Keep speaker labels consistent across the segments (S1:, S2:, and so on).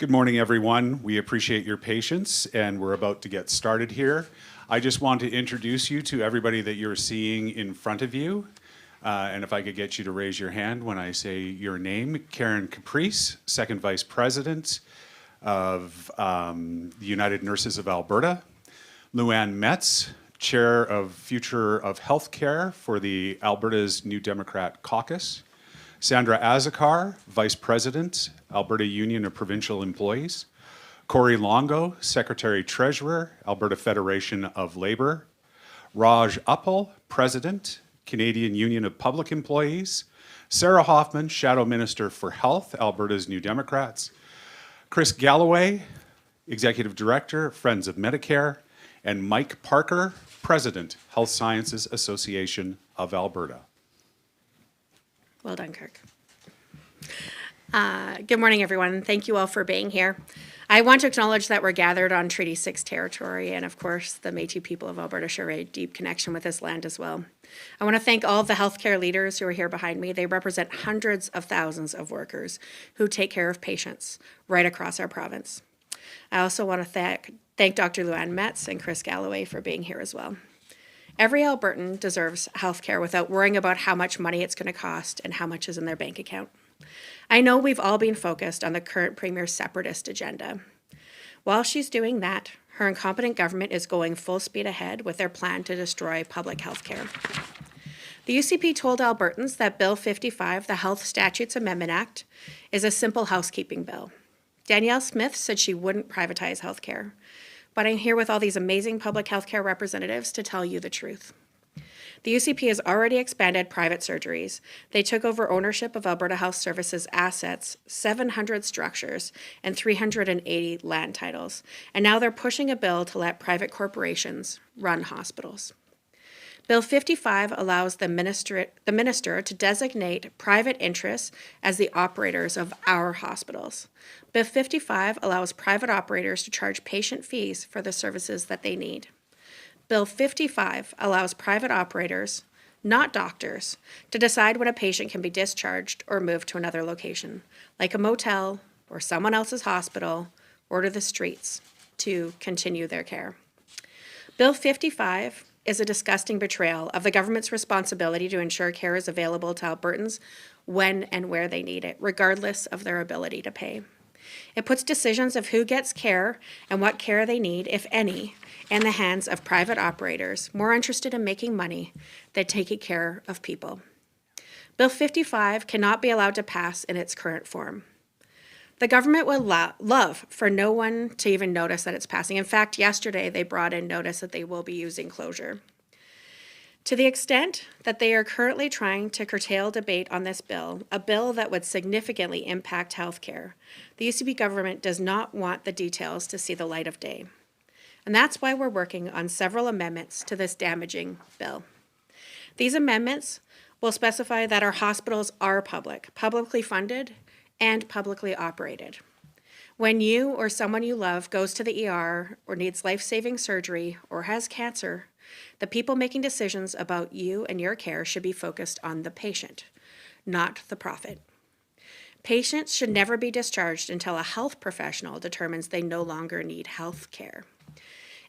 S1: Good morning, everyone. We appreciate your patience, and we're about to get started here. I just want to introduce you to everybody that you're seeing in front of you. And if I could get you to raise your hand when I say your name. Karen Caprice, Second Vice President of the United Nurses of Alberta. Luanne Metz, Chair of Future of Healthcare for the Alberta's New Democrat Caucus. Sandra Azakar, Vice President, Alberta Union of Provincial Employees. Corey Longo, Secretary Treasurer, Alberta Federation of Labour. Raj Uppal, President, Canadian Union of Public Employees. Sarah Hoffman, Shadow Minister for Health, Alberta's New Democrats. Chris Galloway, Executive Director, Friends of Medicare. And Mike Parker, President, Health Sciences Association of Alberta.
S2: Well done, Kirk. Good morning, everyone. Thank you all for being here. I want to acknowledge that we're gathered on Treaty 6 territory, and of course, the Métis people of Alberta share a deep connection with this land as well. I want to thank all of the healthcare leaders who are here behind me. They represent hundreds of thousands of workers who take care of patients right across our province. I also want to thank Dr. Luanne Metz and Chris Galloway for being here as well. Every Albertan deserves healthcare without worrying about how much money it's going to cost and how much is in their bank account. I know we've all been focused on the current Premier's separatist agenda. While she's doing that, her incompetent government is going full speed ahead with their plan to destroy public health care. The UCP told Albertans that Bill 55, the Health Statutes Amendment Act, is a simple housekeeping bill. Danielle Smith said she wouldn't privatize health care. But I'm here with all these amazing public health care representatives to tell you the truth. The UCP has already expanded private surgeries. They took over ownership of Alberta Health Services assets, 700 structures, and 380 land titles. And now they're pushing a bill to let private corporations run hospitals. Bill 55 allows the minister to designate private interests as the operators of our hospitals. Bill 55 allows private operators to charge patient fees for the services that they need. Bill 55 allows private operators, not doctors, to decide when a patient can be discharged or moved to another location, like a motel or someone else's hospital, or to the streets to continue their care. Bill 55 is a disgusting betrayal of the government's responsibility to ensure care is available to Albertans when and where they need it, regardless of their ability to pay. It puts decisions of who gets care and what care they need, if any, in the hands of private operators more interested in making money than taking care of people. Bill 55 cannot be allowed to pass in its current form. The government would love for no one to even notice that it's passing. In fact, yesterday they brought in notice that they will be using closure. To the extent that they are currently trying to curtail debate on this bill, a bill that would significantly impact healthcare, the UCP government does not want the details to see the light of day. And that's why we're working on several amendments to this damaging bill. These amendments will specify that our hospitals are publicly funded, and publicly operated. When you or someone you love goes to the ER or needs life-saving surgery or has cancer, the people making decisions about you and your care should be focused on the patient, not the profit. Patients should never be discharged until a health professional determines they no longer need health care.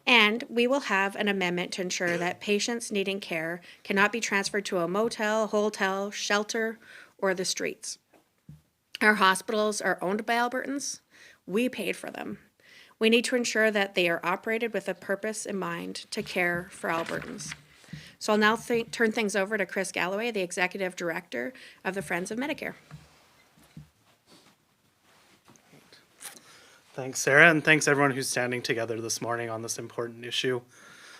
S2: And we will have an amendment to ensure that patients needing care cannot be transferred to a motel, hotel, shelter, or the streets. Our hospitals are owned by Albertans. We paid for them. We need to ensure that they are operated with a purpose in mind to care for Albertans. So I'll now turn things over to Chris Galloway, the Executive Director of the Friends of Medicare.
S3: Thanks, Sarah, and thanks everyone who's standing together this morning on this important issue.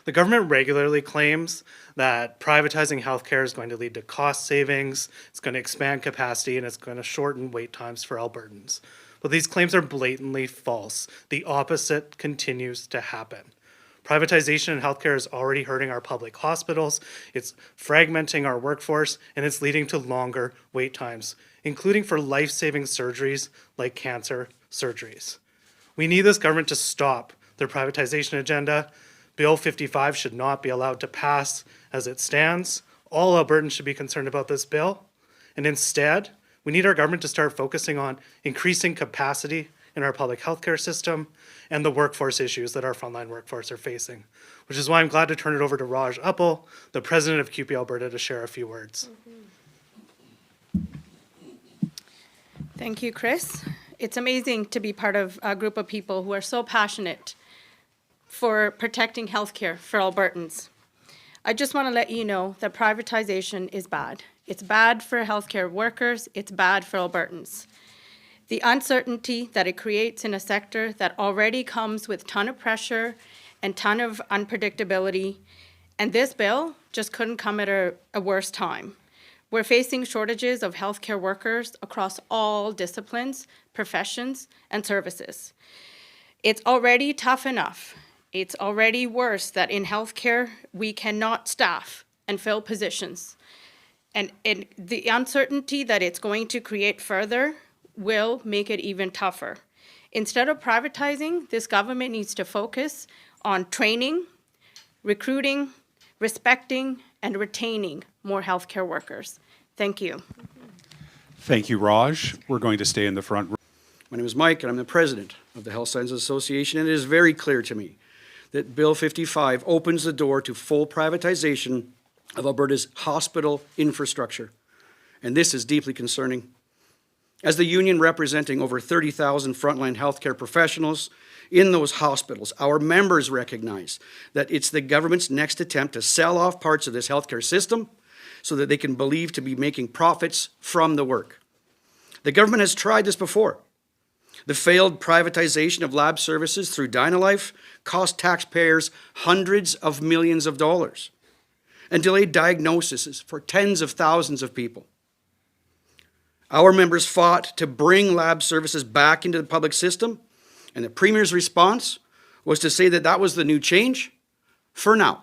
S3: The government regularly claims that privatizing healthcare is going to lead to cost savings, it's going to expand capacity, and it's going to shorten wait times for Albertans. But these claims are blatantly false. The opposite continues to happen. Privatization in healthcare is already hurting our public hospitals, it's fragmenting our workforce, and it's leading to longer wait times, including for life-saving surgeries like cancer surgeries. We need this government to stop their privatization agenda. Bill 55 should not be allowed to pass as it stands. All Albertans should be concerned about this bill. And instead, we need our government to start focusing on increasing capacity in our public healthcare system and the workforce issues that our frontline workforce are facing, which is why I'm glad to turn it over to Raj Uppal, the president of CUPE Alberta, to share a few words.
S4: Thank you, Chris. It's amazing to be part of a group of people who are so passionate for protecting healthcare for Albertans. I just want to let you know that privatization is bad. It's bad for healthcare workers. It's bad for Albertans. The uncertainty that it creates in a sector that already comes with ton of pressure and ton of unpredictability, and this bill just couldn't come at a worse time. We're facing shortages of healthcare workers across all disciplines, professions, and services. It's already tough enough. It's already worse that in healthcare, we cannot staff and fill positions. And the uncertainty that it's going to create further will make it even tougher. Instead of privatizing, this government needs to focus on training, recruiting, respecting, and retaining more healthcare workers. Thank you.
S1: Thank you, Raj. We're going to stay in the front row.
S5: My name is Mike, and I'm the president of the Health Sciences Association, and it is very clear to me that Bill 55 opens the door to full privatization of Alberta's hospital infrastructure. And this is deeply concerning. As the union representing over 30,000 frontline healthcare professionals in those hospitals, our members recognize that it's the government's next attempt to sell off parts of this healthcare system so that they can believe to be making profits from the work. The government has tried this before. The failed privatization of lab services through Dynalife cost taxpayers hundreds of millions of dollars and delayed diagnoses for tens of thousands of people. Our members fought to bring lab services back into the public system, and the Premier's response was to say that that was the new change for now.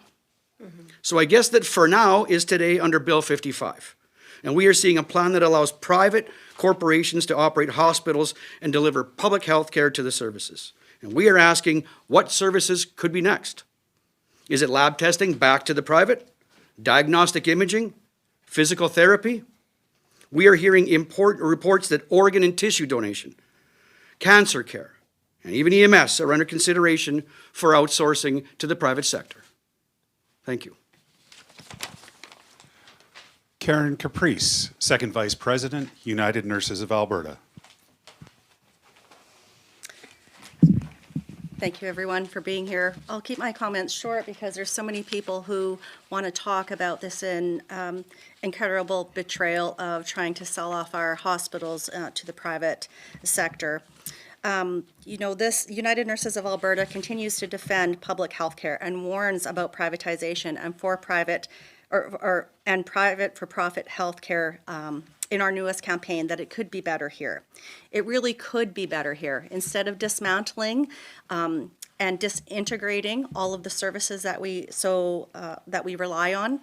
S5: So I guess that for now is today under Bill 55. And we are seeing a plan that allows private corporations to operate hospitals and deliver public health care to the services. And we are asking what services could be next. Is it lab testing back to the private? Diagnostic imaging? Physical therapy? We are hearing important reports that organ and tissue donation, cancer care, and even EMS are under consideration for outsourcing to the private sector. Thank you.
S1: Karen Caprice, Second Vice President, United Nurses of Alberta.
S6: Thank you, everyone, for being here. I'll keep my comments short because there's so many people who want to talk about this incredible betrayal of trying to sell off our hospitals to the private sector. This United Nurses of Alberta continues to defend public health care and warns about privatization and private for-profit health care in our newest campaign, that it could be better here. It really could be better here. Instead of dismantling and disintegrating all of the services that we rely on,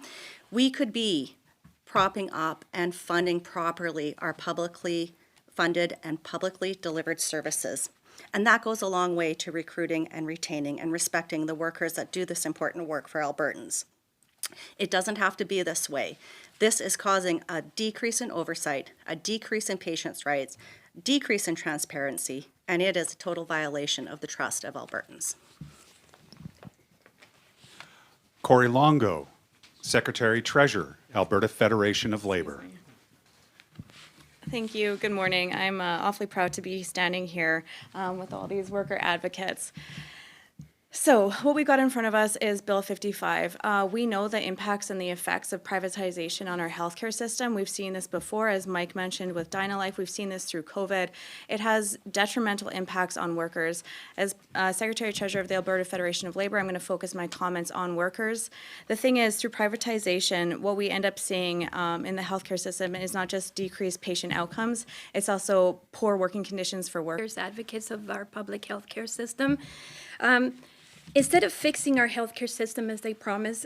S6: we could be propping up and funding properly our publicly funded and publicly delivered services. And that goes a long way to recruiting and retaining and respecting the workers that do this important work for Albertans. It doesn't have to be this way. This is causing a decrease in oversight, a decrease in patients' rights, decrease in transparency, and it is a total violation of the trust of Albertans.
S1: Corey Longo, Secretary Treasurer, Alberta Federation of Labour.
S2: Thank you. Good morning. I'm awfully proud to be standing here with all these worker advocates. So what we got in front of us is Bill 55. We know the impacts and the effects of privatization on our healthcare system. We've seen this before, as Mike mentioned, with Dynalife. We've seen this through COVID. It has detrimental impacts on workers. As Secretary Treasurer of the Alberta Federation of Labour, I'm going to focus my comments on workers. The thing is, through privatization, what we end up seeing in the healthcare system is not just decreased patient outcomes, it's also poor working conditions for workers.
S7: Advocates of our public healthcare system. Instead of fixing our healthcare system as they promise,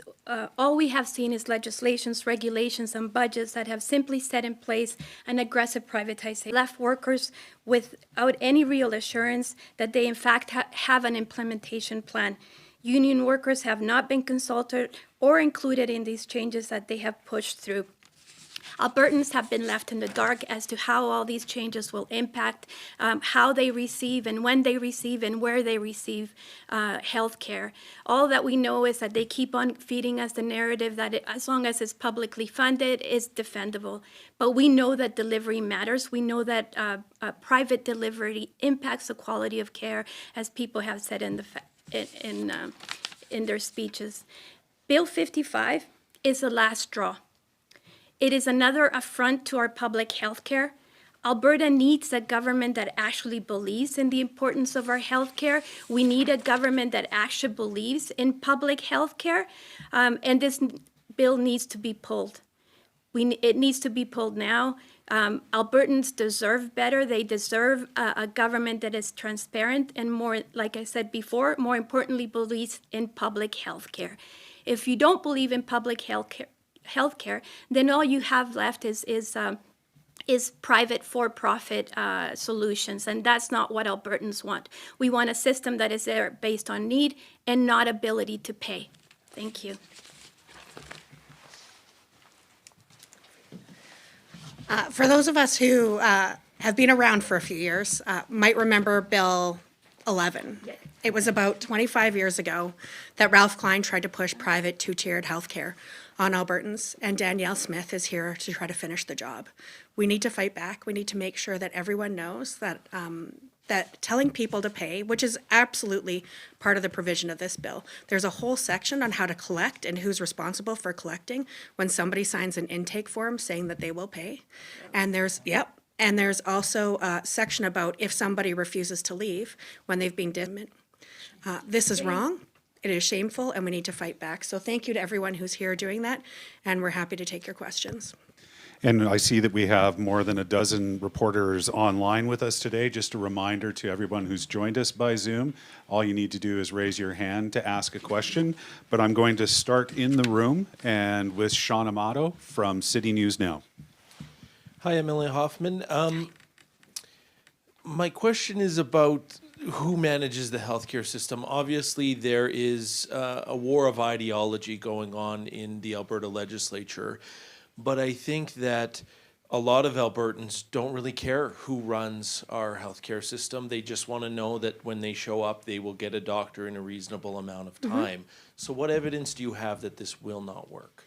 S7: all we have seen is legislations, regulations, and budgets that have simply set in place an aggressive privatization. Left workers without any real assurance that they in fact have an implementation plan. Union workers have not been consulted or included in these changes that they have pushed through. Albertans have been left in the dark as to how all these changes will impact how they receive and when they receive and where they receive health care. All that we know is that they keep on feeding us the narrative that as long as it's publicly funded, it's defendable. But we know that delivery matters. We know that private delivery impacts the quality of care, as people have said in their speeches. Bill 55 is the last straw. It is another affront to our public health care. Alberta needs a government that actually believes in the importance of our health care. We need a government that actually believes in public health care. And this bill needs to be pulled. It needs to be pulled now. Albertans deserve better. They deserve a government that is transparent and more, like I said before, more importantly, believes in public health care. If you don't believe in public health care, then all you have left is private for-profit solutions, and that's not what Albertans want. We want a system that is there based on need and not ability to pay. Thank you.
S2: For those of us who have been around for a few years, might remember Bill 11. It was about 25 years ago that Ralph Klein tried to push private two-tiered healthcare on Albertans, and Danielle Smith is here to try to finish the job. We need to fight back. We need to make sure that everyone knows that that telling people to pay, which is absolutely part of the provision of this bill. There's a whole section on how to collect and who's responsible for collecting when somebody signs an intake form saying that they will pay. And there's also a section about if somebody refuses to leave when they've been dismissed. This is wrong. It is shameful, and we need to fight back. So thank you to everyone who's here doing that, and we're happy to take your questions.
S1: And I see that we have more than a dozen reporters online with us today. Just a reminder to everyone who's joined us by Zoom, all you need to do is raise your hand to ask a question. But I'm going to start in the room and with Sean Amato from City News Now.
S8: Hi, Emily Hoffman. My question is about who manages the healthcare system. Obviously, there is a war of ideology going on in the Alberta legislature, but I think that a lot of Albertans don't really care who runs our healthcare system. They just want to know that when they show up, they will get a doctor in a reasonable amount of time. So what evidence do you have that this will not work?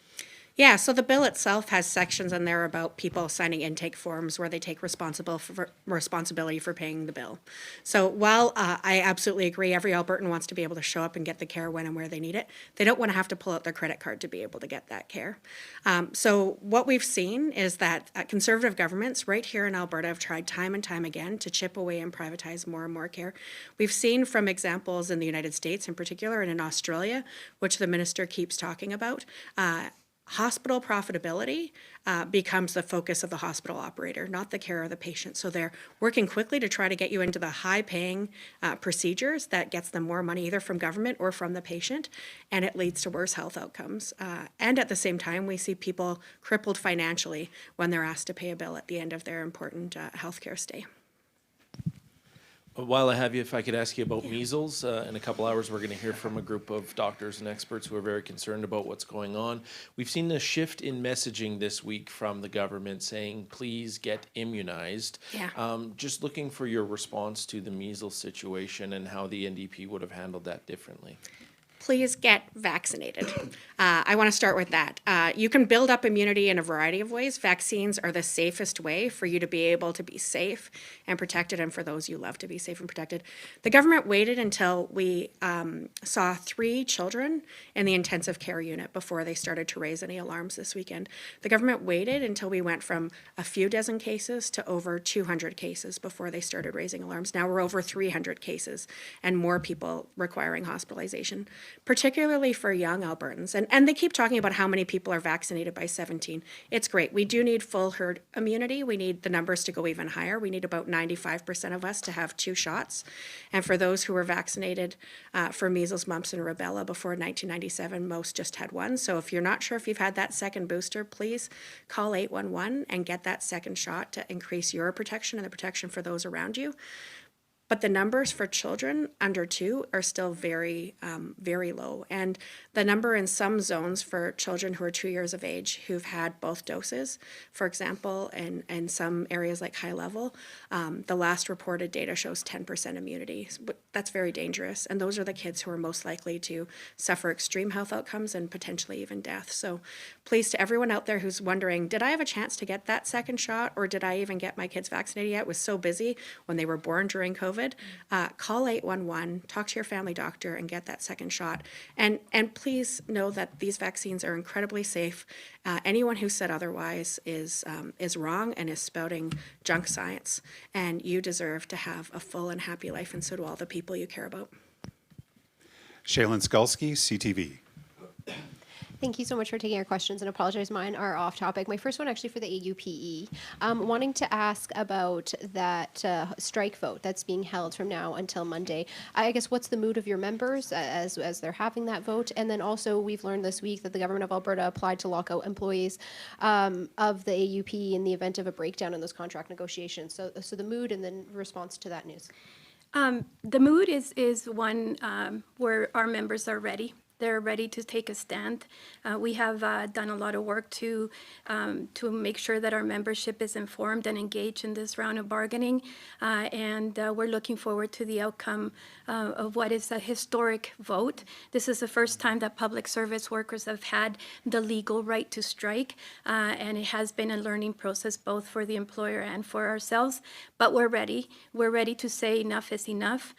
S2: Yeah, so the bill itself has sections in there about people signing intake forms where they take responsibility for paying the bill. So while I absolutely agree every Albertan wants to be able to show up and get the care when and where they need it, they don't want to have to pull out their credit card to be able to get that care. So what we've seen is that Conservative governments right here in Alberta have tried time and time again to chip away and privatize more and more care. We've seen from examples in the United States in particular and in Australia, which the minister keeps talking about, hospital profitability becomes the focus of the hospital operator, not the care of the patient. So they're working quickly to try to get you into the high-paying procedures that gets them more money either from government or from the patient, and it leads to worse health outcomes. And at the same time, we see people crippled financially when they're asked to pay a bill at the end of their important healthcare stay.
S8: While I have you, if I could ask you about measles, in a couple hours we're going to hear from a group of doctors and experts who are very concerned about what's going on. We've seen a shift in messaging this week from the government saying, please get immunized.
S2: Yeah.
S8: Just looking for your response to the measles situation and how the NDP would have handled that differently.
S2: Please get vaccinated. I want to start with that. You can build up immunity in a variety of ways. Vaccines are the safest way for you to be able to be safe and protected, and for those you love to be safe and protected. The government waited until we saw 3 children in the intensive care unit before they started to raise any alarms this weekend. The government waited until we went from a few dozen cases to over 200 cases before they started raising alarms. Now we're over 300 cases and more people requiring hospitalization, particularly for young Albertans. And they keep talking about how many people are vaccinated by 17. It's great. We do need full herd immunity. We need the numbers to go even higher. We need about 95% of us to have 2 shots. And for those who were vaccinated for measles, mumps, and rubella before 1997, most just had 1. So if you're not sure if you've had that second booster, please call 811 and get that second shot to increase your protection and the protection for those around you. But the numbers for children under 2 are still very, very low. And the number in some zones for children who are 2 years of age who've had both doses, for example, in some areas like high level, the last reported data shows 10% immunity. But that's very dangerous. And those are the kids who are most likely to suffer extreme health outcomes and potentially even death. So please, to everyone out there who's wondering, did I have a chance to get that second shot, or did I even get my kids vaccinated yet? I was so busy when they were born during COVID. Call 811, talk to your family doctor, and get that second shot. And please know that these vaccines are incredibly safe. Anyone who said otherwise is wrong and is spouting junk science. And you deserve to have a full and happy life, and so do all the people you care about.
S1: Shaylin Skulski, CTV.
S9: Thank you so much for taking our questions, and apologize, mine are off topic. My first one actually for the AUPE. Wanting to ask about that strike vote that's being held from now until Monday. I guess what's the mood of your members as they're having that vote? And then also we've learned this week that the government of Alberta applied to lock out employees of the AUPE in the event of a breakdown in those contract negotiations. So the mood and then response to that news.
S7: The mood is one where our members are ready. They're ready to take a stand. We have done a lot of work to make sure that our membership is informed and engaged in this round of bargaining, and we're looking forward to the outcome of what is a historic vote. This is the first time that public service workers have had the legal right to strike, and it has been a learning process both for the employer and for ourselves, but we're ready. We're ready to say enough is enough.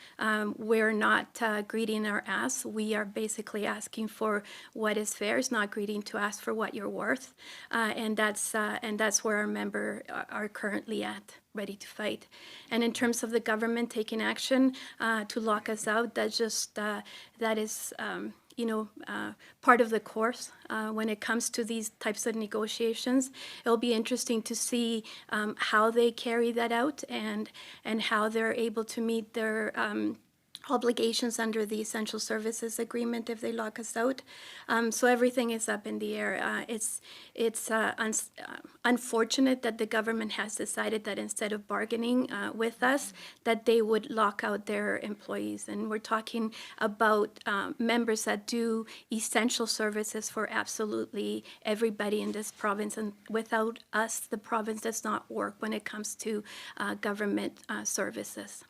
S7: We're not greedy in our ass. We are basically asking for what is fair. It's not greedy to ask for what you're worth, and that's where our members are currently at, ready to fight. And in terms of the government taking action to lock us out, that's just that is part of the course when it comes to these types of negotiations. It'll be interesting to see how they carry that out and how they're able to meet their obligations under the Essential Services Agreement if they lock us out. So everything is up in the air. It's unfortunate that the government has decided that instead of bargaining with us, that they would lock out their employees. And we're talking about members that do essential services for absolutely everybody in this province. And without us, the province does not work when it comes to government services.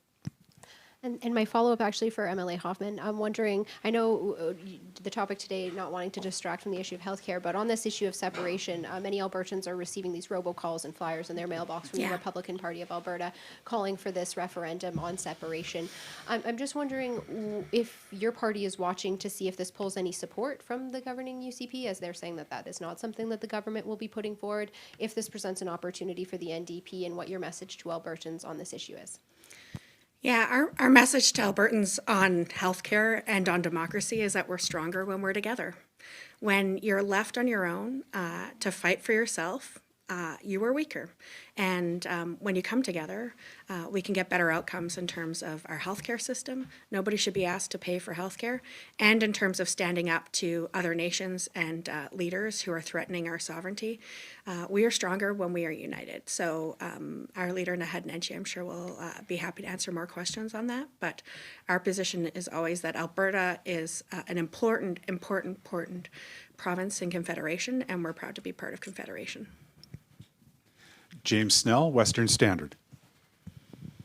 S9: And my follow-up actually for MLA Hoffman, I'm wondering, I know the topic today, not wanting to distract from the issue of healthcare, but on this issue of separation, many Albertans are receiving these robocalls and flyers in their mailbox from the Republican Party of Alberta calling for this referendum on separation. I'm just wondering if your party is watching to see if this pulls any support from the governing UCP, as they're saying that that is not something that the government will be putting forward, if this presents an opportunity for the NDP, and what your message to Albertans on this issue is.
S2: Yeah, our message to Albertans on healthcare and on democracy is that we're stronger when we're together. When you're left on your own to fight for yourself, you are weaker. And when you come together, we can get better outcomes in terms of our healthcare system. Nobody should be asked to pay for healthcare. And in terms of standing up to other nations and leaders who are threatening our sovereignty, we are stronger when we are united. So our leader, Naheed Nenshi, I'm sure will be happy to answer more questions on that. But our position is always that Alberta is an important province in Confederation, and we're proud to be part of Confederation.
S1: James Snell, Western Standard.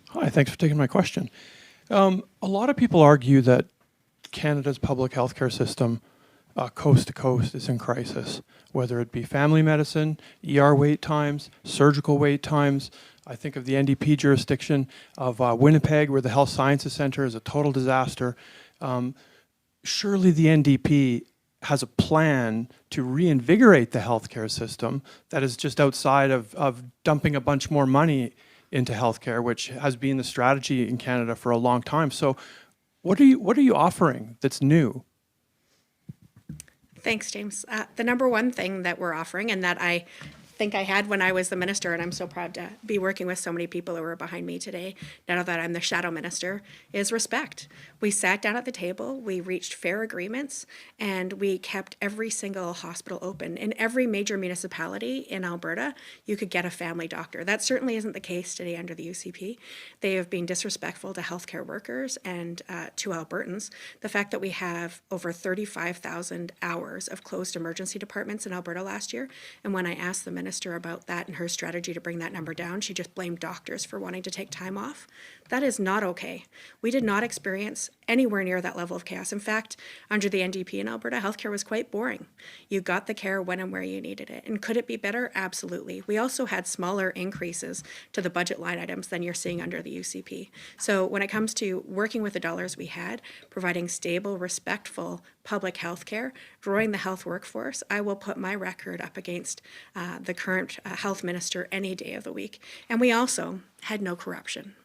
S10: Hi, thanks for taking my question. A lot of people argue that Canada's public healthcare system, coast to coast, is in crisis, whether it be family medicine, ER wait times, surgical wait times. I think of the NDP jurisdiction of Winnipeg, where the Health Sciences Centre is a total disaster. Surely the NDP has a plan to reinvigorate the healthcare system that is just outside of dumping a bunch more money into healthcare, which has been the strategy in Canada for a long time. So what are you offering that's new?
S2: Thanks, James. The number one thing that we're offering, and that I think I had when I was the minister, and I'm so proud to be working with so many people who are behind me today, now that I'm the shadow minister, is respect. We sat down at the table, we reached fair agreements, and we kept every single hospital open. In every major municipality in Alberta, you could get a family doctor. That certainly isn't the case today under the UCP. They have been disrespectful to healthcare workers and to Albertans. The fact that we have over 35,000 hours of closed emergency departments in Alberta last year, and when I asked the minister about that and her strategy to bring that number down, she just blamed doctors for wanting to take time off. That is not okay. We did not experience anywhere near that level of chaos. In fact, under the NDP in Alberta, healthcare was quite boring. You got the care when and where you needed it. And could it be better? Absolutely. We also had smaller increases to the budget line items than you're seeing under the UCP. So when it comes to working with the dollars we had, providing stable, respectful public health care, growing the health workforce, I will put my record up against the current health minister any day of the week. And we also had no corruption.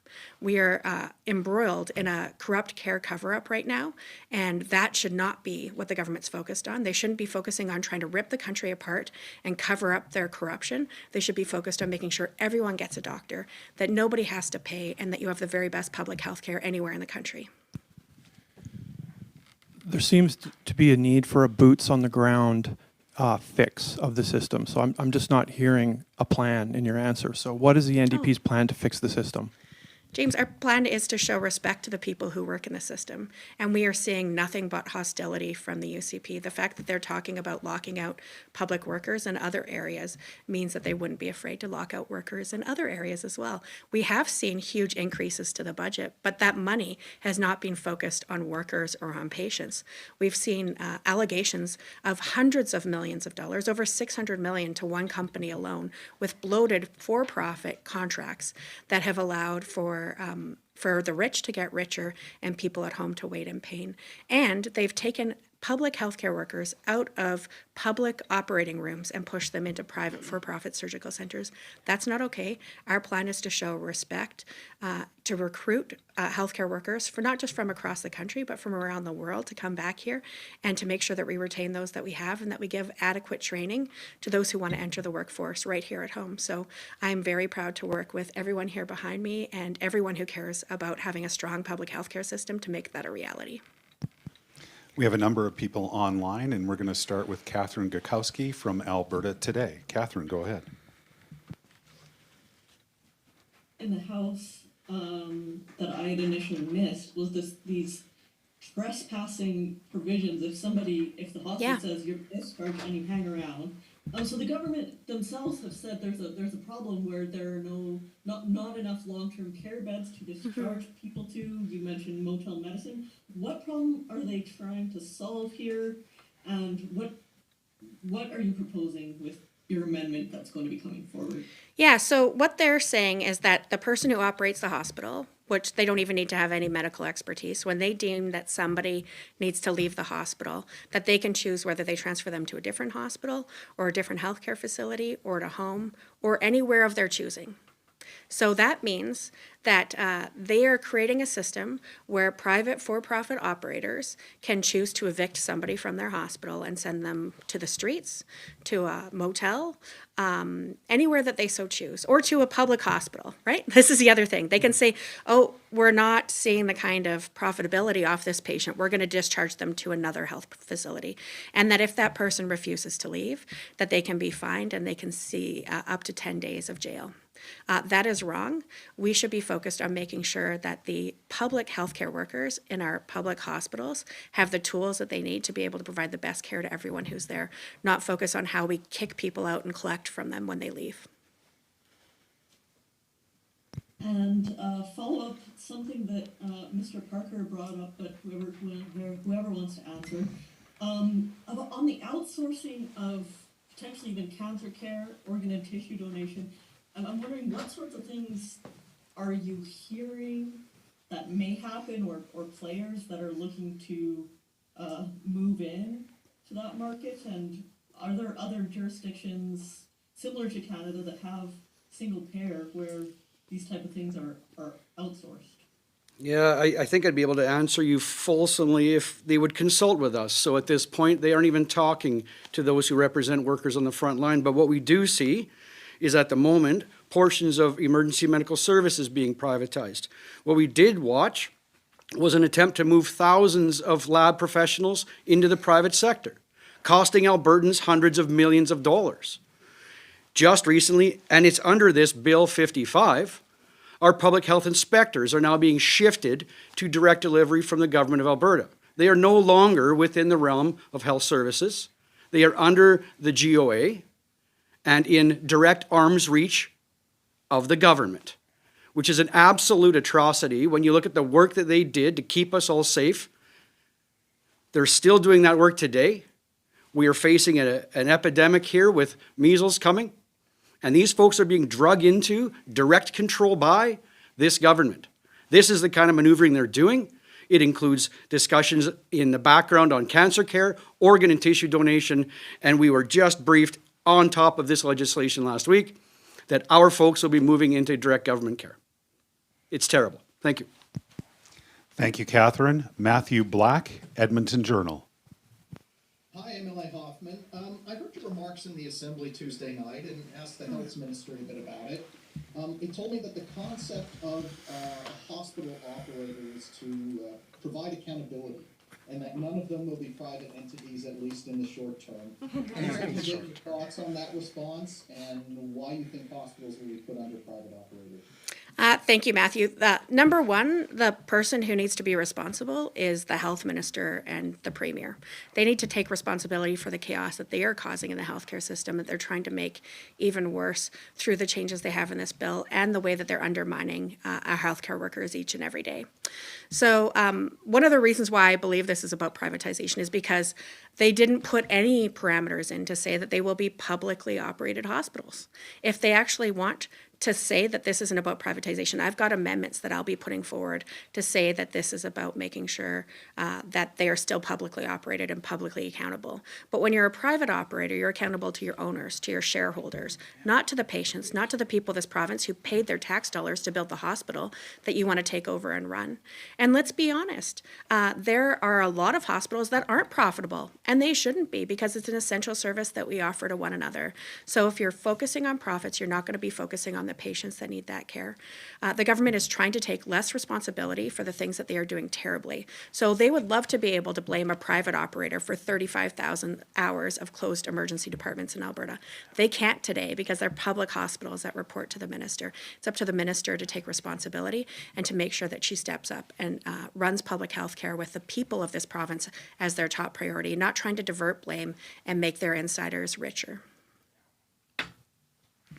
S2: We are embroiled in a corrupt care cover-up right now, and that should not be what the government's focused on. They shouldn't be focusing on trying to rip the country apart and cover up their corruption. They should be focused on making sure everyone gets a doctor, that nobody has to pay, and that you have the very best public health care anywhere in the country.
S10: There seems to be a need for a boots-on-the-ground fix of the system. So I'm just not hearing a plan in your answer. So what is the NDP's plan to fix the system?
S2: James, our plan is to show respect to the people who work in the system, and we are seeing nothing but hostility from the UCP. The fact that they're talking about locking out public workers in other areas means that they wouldn't be afraid to lock out workers in other areas as well. We have seen huge increases to the budget, but that money has not been focused on workers or on patients. We've seen allegations of hundreds of millions of dollars, over $600 million to one company alone, with bloated for-profit contracts that have allowed for the rich to get richer and people at home to wait in pain. And they've taken public healthcare workers out of public operating rooms and pushed them into private for-profit surgical centers. That's not okay. Our plan is to show respect, to recruit healthcare workers, for not just from across the country, but from around the world, to come back here and to make sure that we retain those that we have and that we give adequate training to those who want to enter the workforce right here at home. So I'm very proud to work with everyone here behind me and everyone who cares about having a strong public healthcare system to make that a reality.
S1: We have a number of people online, and we're going to start with Catherine Gakowski from Alberta Today. Catherine, go ahead.
S11: In the House that I had initially missed was these trespassing provisions. If the hospital says you're discharged and you hang around. So the government themselves have said there's a problem where there are not enough long-term care beds to discharge people to. You mentioned motel medicine. What problem are they trying to solve here? And what are you proposing with your amendment that's going to be coming forward?
S2: Yeah, so what they're saying is that the person who operates the hospital, which they don't even need to have any medical expertise, when they deem that somebody needs to leave the hospital, that they can choose whether they transfer them to a different hospital or a different healthcare facility or to home or anywhere of their choosing. So that means that they are creating a system where private for-profit operators can choose to evict somebody from their hospital and send them to the streets, to a motel, anywhere that they so choose, or to a public hospital, right? This is the other thing. They can say, oh, we're not seeing the kind of profitability off this patient. We're going to discharge them to another health facility. And that if that person refuses to leave, that they can be fined and they can see up to 10 days of jail. That is wrong. We should be focused on making sure that the public healthcare workers in our public hospitals have the tools that they need to be able to provide the best care to everyone who's there, not focus on how we kick people out and collect from them when they leave.
S11: And follow up something that Mr. Parker brought up, but whoever wants to answer, on the outsourcing of potentially even cancer care, organ and tissue donation. I'm wondering what sorts of things are you hearing that may happen, or players that are looking to move in to that market? And are there other jurisdictions similar to Canada that have single payer where these type of things are outsourced?
S5: Yeah, I think I'd be able to answer you fulsomely if they would consult with us. So at this point, they aren't even talking to those who represent workers on the front line. But what we do see is at the moment portions of emergency medical services being privatized. What we did watch was an attempt to move thousands of lab professionals into the private sector, costing Albertans hundreds of millions of dollars. Just recently, and it's under this Bill 55, our public health inspectors are now being shifted to direct delivery from the government of Alberta. They are no longer within the realm of health services. They are under the GOA and in direct arm's reach of the government, which is an absolute atrocity when you look at the work that they did to keep us all safe. They're still doing that work today. We are facing an epidemic here with measles coming, and these folks are being drug into direct control by this government. This is the kind of maneuvering they're doing. It includes discussions in the background on cancer care, organ and tissue donation, and we were just briefed on top of this legislation last week that our folks will be moving into direct government care. It's terrible. Thank you.
S1: Thank you, Catherine. Matthew Black, Edmonton Journal.
S12: Hi, MLA Hoffman. I heard your remarks in the Assembly Tuesday night and asked the Health Minister a bit about it. He told me that the concept of a hospital operator is to provide accountability, and that none of them will be private entities, at least in the short term. Can you get your thoughts on that response and why you think hospitals will be put under private operators?
S2: Thank you, Matthew. Number one, the person who needs to be responsible is the health minister and the premier. They need to take responsibility for the chaos that they are causing in the healthcare system, that they're trying to make even worse through the changes they have in this bill and the way that they're undermining our healthcare workers each and every day. So one of the reasons why I believe this is about privatization is because they didn't put any parameters in to say that they will be publicly operated hospitals. If they actually want to say that this isn't about privatization, I've got amendments that I'll be putting forward to say that this is about making sure that they are still publicly operated and publicly accountable. But when you're a private operator, you're accountable to your owners, to your shareholders, not to the patients, not to the people of this province who paid their tax dollars to build the hospital that you want to take over and run. And let's be honest, there are a lot of hospitals that aren't profitable, and they shouldn't be, because it's an essential service that we offer to one another. So if you're focusing on profits, you're not going to be focusing on the patients that need that care. The government is trying to take less responsibility for the things that they are doing terribly. So they would love to be able to blame a private operator for 35,000 hours of closed emergency departments in Alberta. They can't today because they're public hospitals that report to the minister. It's up to the minister to take responsibility and to make sure that she steps up and runs public health care with the people of this province as their top priority, not trying to divert blame and make their insiders richer.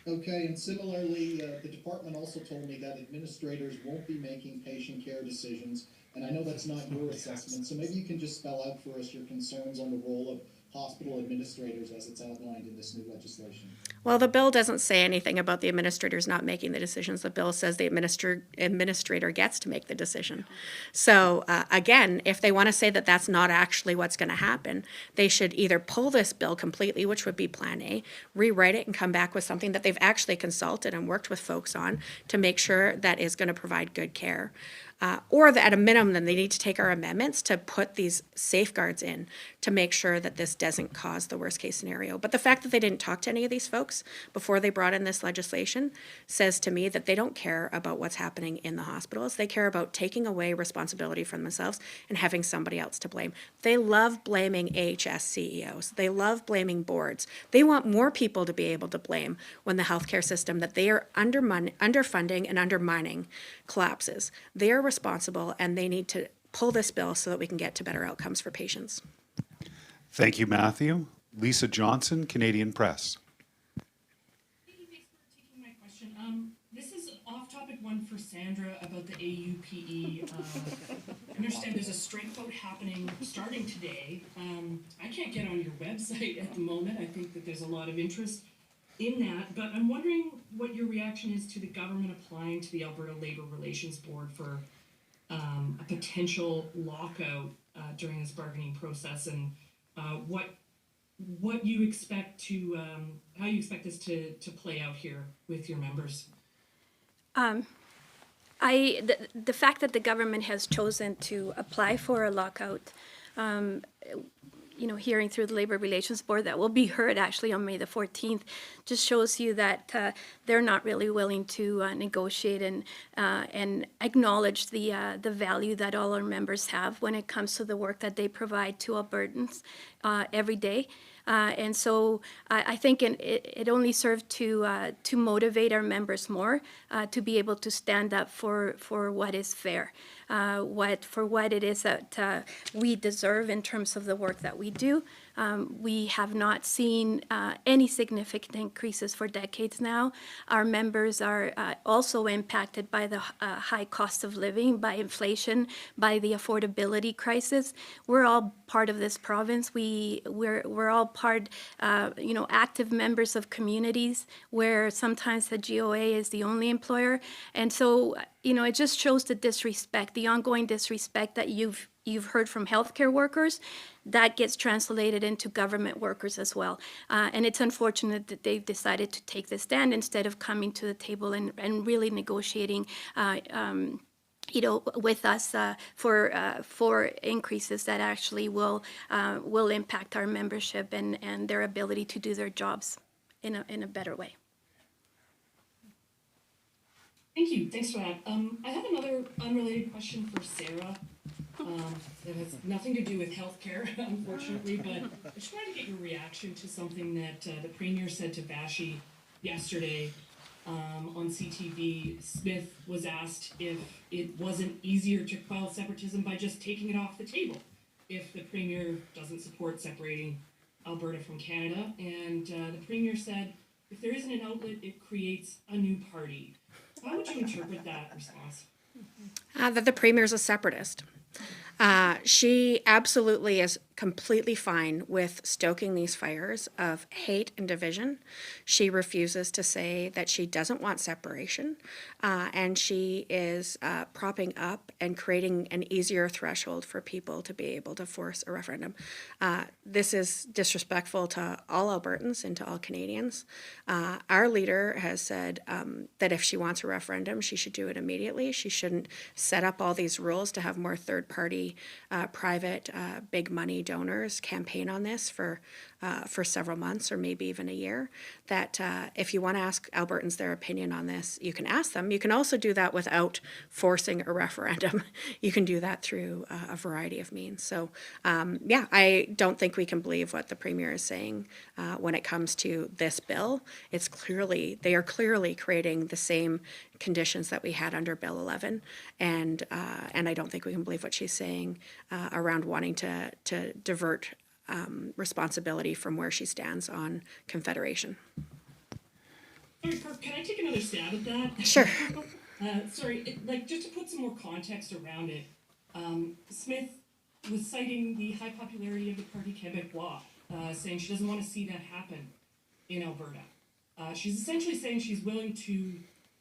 S12: Okay, and similarly, the department also told me that administrators won't be making patient care decisions, and I know that's not your assessment, so maybe you can just spell out for us your concerns on the role of hospital administrators as it's outlined in this new legislation.
S2: Well, the bill doesn't say anything about the administrators not making the decisions. The bill says the administrator gets to make the decision. So again, if they want to say that that's not actually what's going to happen, they should either pull this bill completely, which would be Plan A, rewrite it and come back with something that they've actually consulted and worked with folks on to make sure that is going to provide good care. Or that at a minimum, then they need to take our amendments to put these safeguards in to make sure that this doesn't cause the worst case scenario. But the fact that they didn't talk to any of these folks before they brought in this legislation says to me that they don't care about what's happening in the hospitals. They care about taking away responsibility from themselves and having somebody else to blame. They love blaming AHS CEOs. They love blaming boards. They want more people to be able to blame when the healthcare system that they are underfunding and undermining collapses. They are responsible, and they need to pull this bill so that we can get to better outcomes for patients.
S1: Thank you, Matthew. Lisa Johnson, Canadian Press.
S13: Thank you, thanks for taking my question. This is an off-topic one for Sandra about the AUPE. I understand there's a strike vote happening starting today. I can't get on your website at the moment. I think that there's a lot of interest in that, but I'm wondering what your reaction is to the government applying to the Alberta Labour Relations Board for a potential lockout during this bargaining process, and what you expect to how you expect this to play out here with your members.
S7: The fact that the government has chosen to apply for a lockout hearing through the Labor Relations Board that will be heard actually on May the 14th just shows you that they're not really willing to negotiate and acknowledge the value that all our members have when it comes to the work that they provide to Albertans every day. And so I think it only served to motivate our members more to be able to stand up for what is fair, what it is that we deserve in terms of the work that we do. We have not seen any significant increases for decades now. Our members are also impacted by the high cost of living, by inflation, by the affordability crisis. We're all part of this province. We're all part, active members of communities where sometimes the GOA is the only employer. And so, it just shows the disrespect, the ongoing disrespect that you've heard from healthcare workers, that gets translated into government workers as well. And it's unfortunate that they've decided to take this stand instead of coming to the table and really negotiating with us for increases that actually will impact our membership and their ability to do their jobs in a better way.
S13: Thank you. Thanks for that. I have another unrelated question for Sarah. That has nothing to do with healthcare, unfortunately, but I just wanted to get your reaction to something that the Premier said to Vashi yesterday on CTV. Smith was asked if it wasn't easier to quell separatism by just taking it off the table if the Premier doesn't support separating Alberta from Canada. And the Premier said, if there isn't an outlet, it creates a new party. How would you interpret that response?
S2: That the Premier is a separatist. She absolutely is completely fine with stoking these fires of hate and division. She refuses to say that she doesn't want separation, and she is propping up and creating an easier threshold for people to be able to force a referendum. This is disrespectful to all Albertans and to all Canadians. Our leader has said that if she wants a referendum, she should do it immediately. She shouldn't set up all these rules to have more third-party, private, big money donors campaign on this for several months or maybe even a year. That if you want to ask Albertans their opinion on this, you can ask them. You can also do that without forcing a referendum. You can do that through a variety of means. So I don't think we can believe what the Premier is saying when it comes to this bill. They are clearly creating the same conditions that we had under Bill 11, and I don't think we can believe what she's saying around wanting to divert responsibility from where she stands on Confederation.
S13: Sorry, can I take another stab at that?
S2: Sure.
S13: Just to put some more context around it, Smith was citing the high popularity of the Parti Québécois, saying she doesn't want to see that happen in Alberta. She's essentially saying she's willing to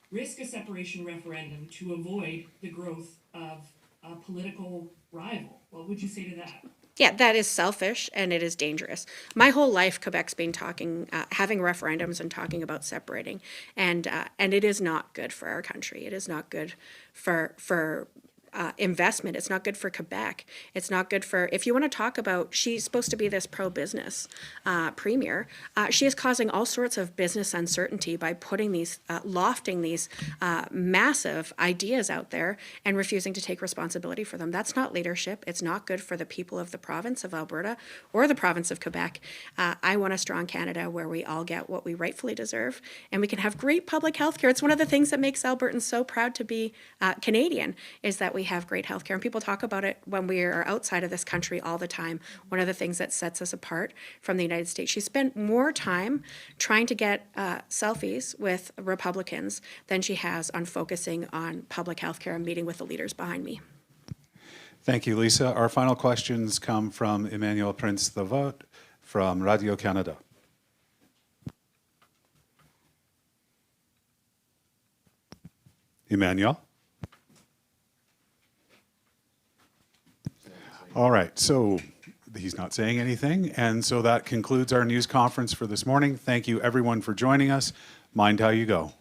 S13: risk a separation referendum to avoid the growth of a political rival. What would you say to that?
S2: Yeah, that is selfish and it is dangerous. My whole life, Quebec's been having referendums and talking about separating, and it is not good for our country. It is not good for investment. It's not good for Quebec. It's not good for, if you want to talk about, she's supposed to be this pro-business premier. She is causing all sorts of business uncertainty by putting these, lofting these massive ideas out there and refusing to take responsibility for them. That's not leadership. It's not good for the people of the province of Alberta or the province of Quebec. I want a strong Canada where we all get what we rightfully deserve and we can have great public health care. It's one of the things that makes Albertans so proud to be Canadian, is that we have great healthcare, and people talk about it when we are outside of this country all the time. One of the things that sets us apart from the United States. She spent more time trying to get selfies with Republicans than she has on focusing on public healthcare and meeting with the leaders behind me.
S1: Thank you, Lisa. Our final questions come from Emmanuel Prince-Lavote from Radio-Canada. Emmanuel? All right, so he's not saying anything, and so that concludes our news conference for this morning. Thank you, everyone, for joining us. Mind how you go.